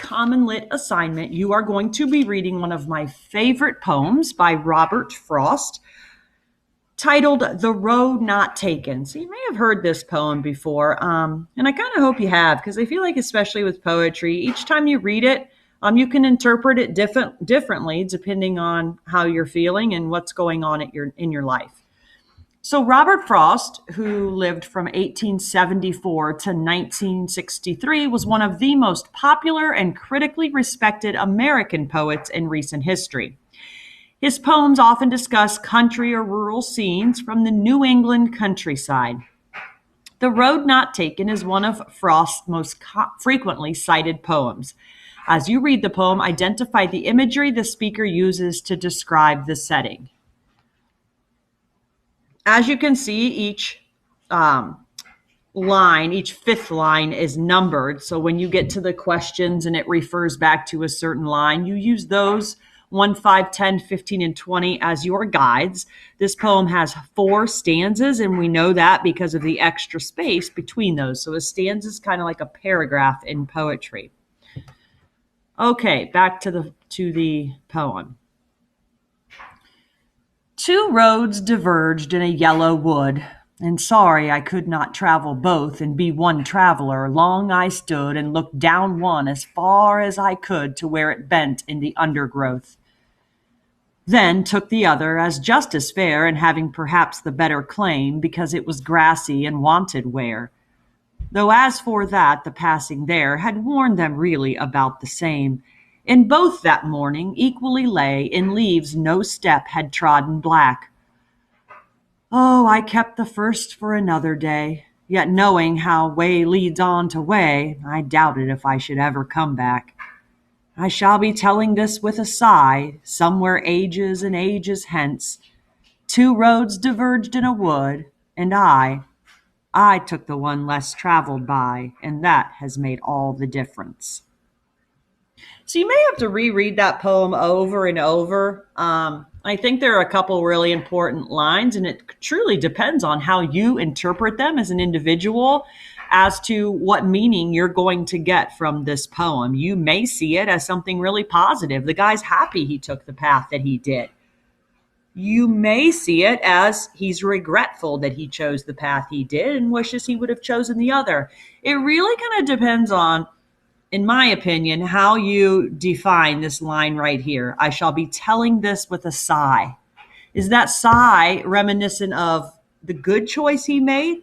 Common Lit assignment, you are going to be reading one of my favorite poems by Robert Frost, titled The Road Not Taken. So you may have heard this poem before, and I kind of hope you have, because I feel like, especially with poetry, each time you read it, you can interpret it differently depending on how you're feeling and what's going on in your life. So Robert Frost, who lived from 1874 to 1963, was one of the most popular and critically respected American poets in recent history. His poems often discuss country or rural scenes from the New England countryside. The Road Not Taken is one of Frost's most frequently cited poems. As you read the poem, identify the imagery the speaker uses to describe the setting. As you can see, each fifth line is numbered. So when you get to the questions and it refers back to a certain line, you use those 1, 5, 10, 15, and 20 as your guides. This poem has 4 stanzas, and we know that because of the extra space between those. So a stanza is kind of like a paragraph in poetry. Okay, back to the poem. 2 roads diverged in a yellow wood, and sorry I could not travel both and be one traveler. Long I stood and looked down one as far as I could to where it bent in the undergrowth. Then took the other as just as fair, and having perhaps the better claim, because it was grassy and wanted wear. Though as for that, the passing there had warned them really about the same. In both that morning equally lay, in leaves no step had trodden black. Oh, I kept the first for another day, yet knowing how way leads on to way, I doubted if I should ever come back. I shall be telling this with a sigh, somewhere ages and ages hence. 2 roads diverged in a wood, and I took the one less traveled by, and that has made all the difference. So you may have to reread that poem over and over. I think there are a couple really important lines, and it truly depends on how you interpret them as an individual as to what meaning you're going to get from this poem. You may see it as something really positive. The guy's happy he took the path that he did. You may see it as he's regretful that he chose the path he did and wishes he would have chosen the other. It really kind of depends on, in my opinion, how you define this line right here. I shall be telling this with a sigh. Is that sigh reminiscent of the good choice he made?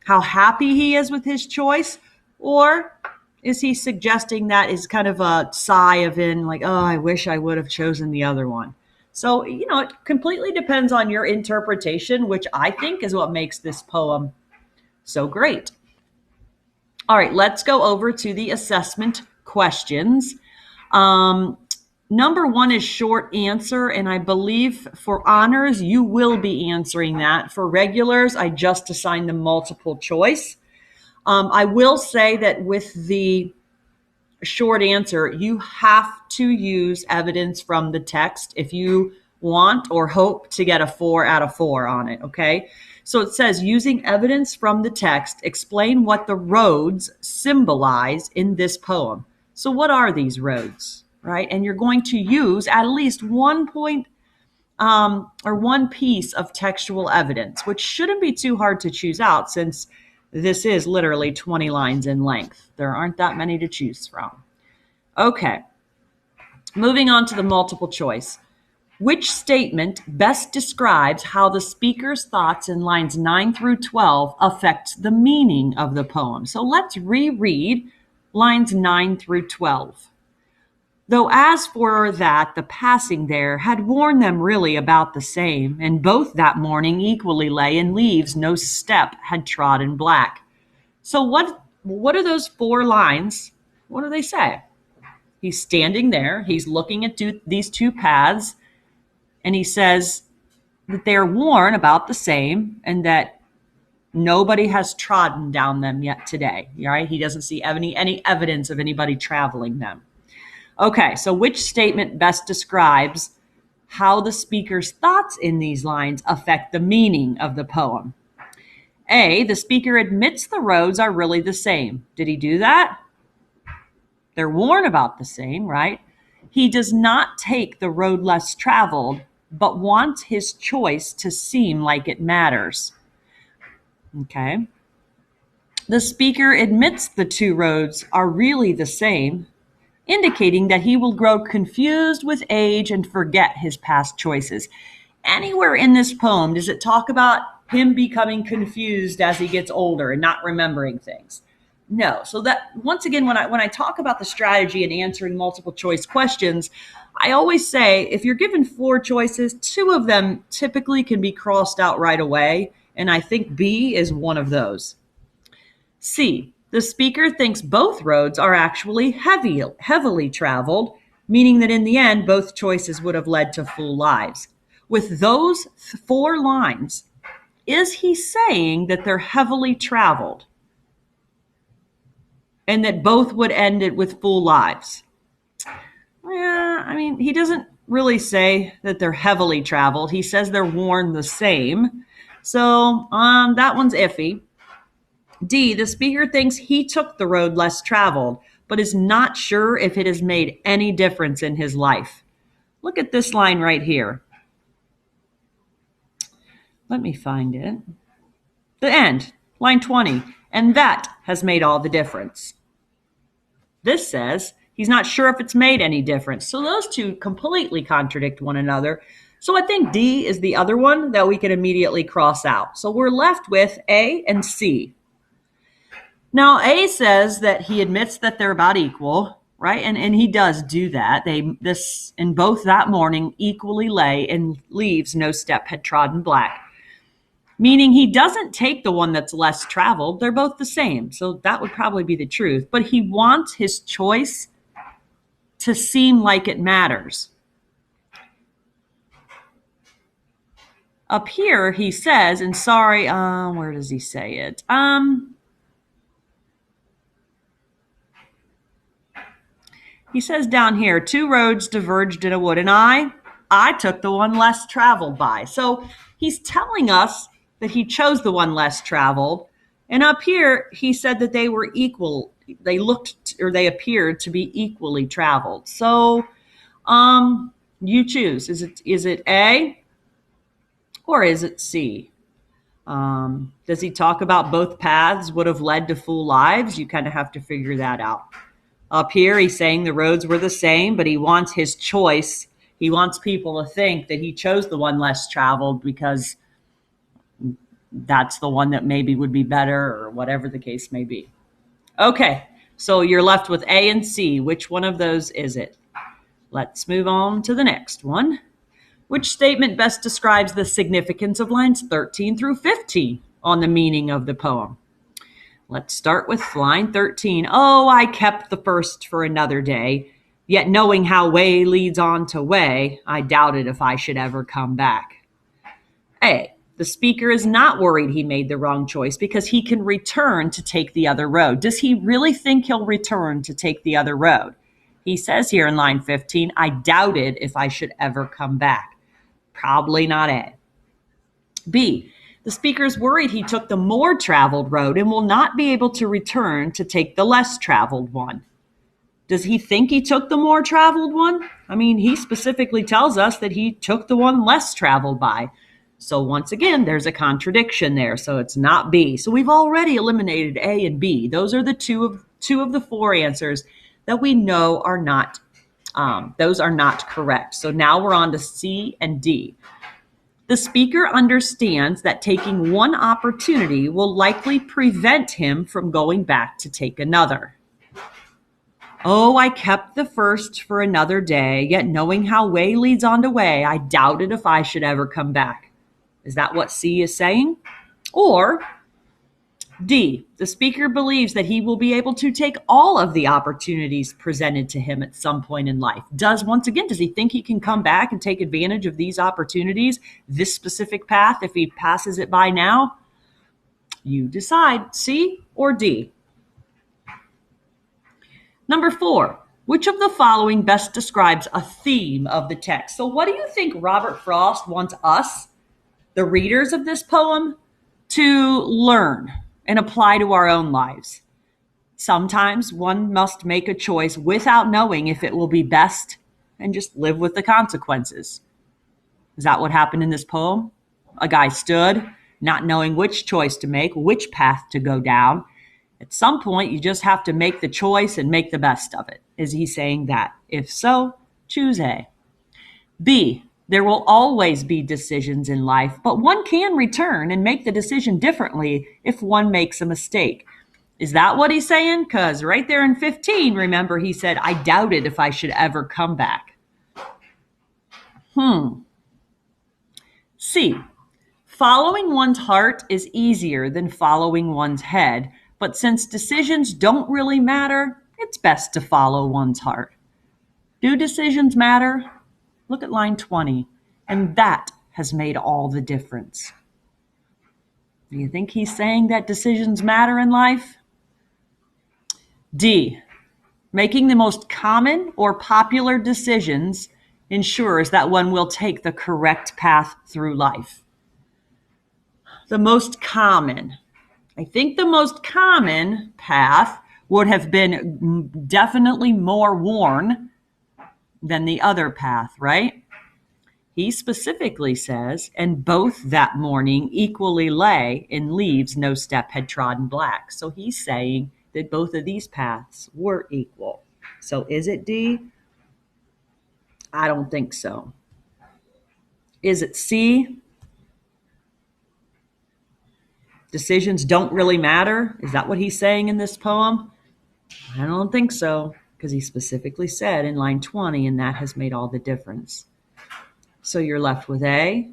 How happy he is with his choice? Or is he suggesting that is kind of a sigh of like, oh, I wish I would have chosen the other one? So, it completely depends on your interpretation, which I think is what makes this poem so great. All right, let's go over to the assessment questions. Number 1 is short answer, and I believe for honors, you will be answering that. For regulars, I just assigned them multiple choice. I will say that with the short answer, you have to use evidence from the text if you want or hope to get a 4 out of 4 on it, okay? So it says, using evidence from the text, explain what the roads symbolize in this poem. So what are these roads? Right? And you're going to use at least one point or one piece of textual evidence, which shouldn't be too hard to choose out since this is literally 20 lines in length. There aren't that many to choose from. Okay, moving on to the multiple choice. Which statement best describes how the speaker's thoughts in lines 9 through 12 affect the meaning of the poem? So let's reread lines 9 through 12. Though as for that, the passing there had warned them really about the same, and both that morning equally lay in leaves no step had trodden black. So what are those 4 lines? What do they say? He's standing there, he's looking at these 2 paths, and he says that they're worn about the same and that nobody has trodden down them yet today, right? He doesn't see any evidence of anybody traveling them. Okay, so which statement best describes how the speaker's thoughts in these lines affect the meaning of the poem? A, the speaker admits the roads are really the same. Did he do that? They're worn about the same, right? He does not take the road less traveled, but wants his choice to seem like it matters. Okay. The speaker admits the two roads are really the same, indicating that he will grow confused with age and forget his past choices. Anywhere in this poem does it talk about him becoming confused as he gets older and not remembering things? No. So that, once again, when I talk about the strategy and answering multiple choice questions, I always say if you're given 4 choices, 2 of them typically can be crossed out right away, and I think B is one of those. C, the speaker thinks both roads are actually heavily traveled, meaning that in the end, both choices would have led to full lives. With those 4 lines, is he saying that they're heavily traveled and that both would end it with full lives? Yeah, I mean, he doesn't really say that they're heavily traveled. He says they're worn the same. So that one's iffy. D, the speaker thinks he took the road less traveled, but is not sure if it has made any difference in his life. Look at this line right here. Let me find it. The end, line 20, and that has made all the difference. This says he's not sure if it's made any difference. So those two completely contradict one another. So I think D is the other one that we can immediately cross out. So we're left with A and C. Now, A says that he admits that they're about equal, right? And he does do that. This in both that morning equally lay and leaves no step had trodden black. Meaning he doesn't take the one that's less traveled. They're both the same. So that would probably be the truth. But he wants his choice to seem like it matters. Up here, he says, and sorry, where does he say it? He says down here, 2 roads diverged in a wood, and I took the one less traveled by. So he's telling us that he chose the one less traveled. And up here, he said that they were equal. They looked, or they appeared to be equally traveled. So you choose. Is it A or is it C? Does he talk about both paths would have led to full lives? You kind of have to figure that out. Up here, he's saying the roads were the same, but he wants his choice. He wants people to think that he chose the one less traveled because that's the one that maybe would be better, or whatever the case may be. Okay, so you're left with A and C. Which one of those is it? Let's move on to the next one. Which statement best describes the significance of lines 13 through 15 on the meaning of the poem? Let's start with line 13. Oh, I kept the first for another day, yet knowing how way leads on to way, I doubted if I should ever come back. A, the speaker is not worried he made the wrong choice because he can return to take the other road. Does he really think he'll return to take the other road? He says here in line 15, I doubted if I should ever come back. Probably not A. B, the speaker is worried he took the more traveled road and will not be able to return to take the less traveled one. Does he think he took the more traveled one? I mean, he specifically tells us that he took the one less traveled by. So once again, there's a contradiction there. So it's not B. So we've already eliminated A and B. Those are the two of the 4 answers that we know are not, those are not correct. So now we're on to C and D. The speaker understands that taking one opportunity will likely prevent him from going back to take another. Oh, I kept the first for another day, yet knowing how way leads on to way, I doubted if I should ever come back. Is that what C is saying? Or D, the speaker believes that he will be able to take all of the opportunities presented to him at some point in life. Does he think he can come back and take advantage of these opportunities, this specific path, if he passes it by now? You decide, C or D. Number 4, which of the following best describes a theme of the text? So what do you think Robert Frost wants us, the readers of this poem, to learn and apply to our own lives? Sometimes one must make a choice without knowing if it will be best and just live with the consequences. Is that what happened in this poem? A guy stood, not knowing which choice to make, which path to go down. At some point, you just have to make the choice and make the best of it. Is he saying that? If so, choose A. B, there will always be decisions in life, but one can return and make the decision differently if one makes a mistake. Is that what he's saying? Because right there in 15, remember, he said, I doubted if I should ever come back. C, following one's heart is easier than following one's head, but since decisions don't really matter, it's best to follow one's heart. Do decisions matter? Look at line 20. And that has made all the difference. Do you think he's saying that decisions matter in life? D, making the most common or popular decisions ensures that one will take the correct path through life. The most common. I think the most common path would have been definitely more worn than the other path, right? He specifically says, and both that morning equally lay in leaves no step had trodden black. So he's saying that both of these paths were equal. So is it D? I don't think so. Is it C? Decisions don't really matter? Is that what he's saying in this poem? I don't think so, because he specifically said in line 20, and that has made all the difference. So you're left with A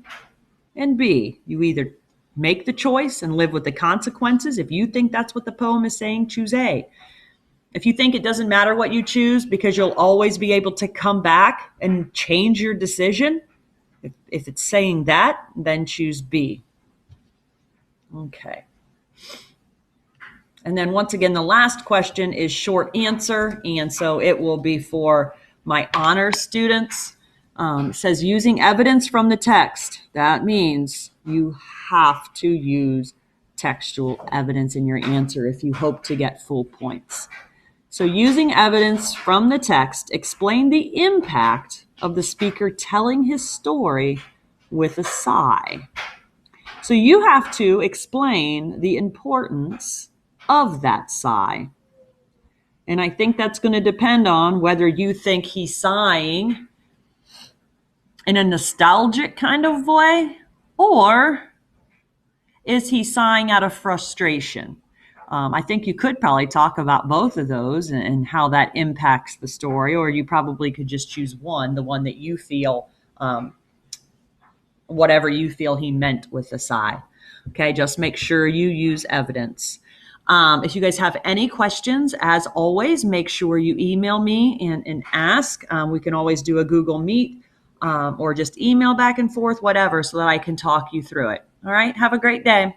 and B. You either make the choice and live with the consequences. If you think that's what the poem is saying, choose A. If you think it doesn't matter what you choose because you'll always be able to come back and change your decision, if it's saying that, then choose B. Okay. And then once again, the last question is short answer. And so it will be for my honors students. It says using evidence from the text. That means you have to use textual evidence in your answer if you hope to get full points. So using evidence from the text, explain the impact of the speaker telling his story with a sigh. So you have to explain the importance of that sigh. And I think that's going to depend on whether you think he's sighing in a nostalgic kind of way, or is he sighing out of frustration? I think you could probably talk about both of those and how that impacts the story, or you probably could just choose one, the one that you feel, whatever you feel he meant with the sigh. Okay, just make sure you use evidence. If you guys have any questions, as always, make sure you email me and ask. We can always do a Google Meet or just email back and forth, whatever, so that I can talk you through it. All right, have a great day.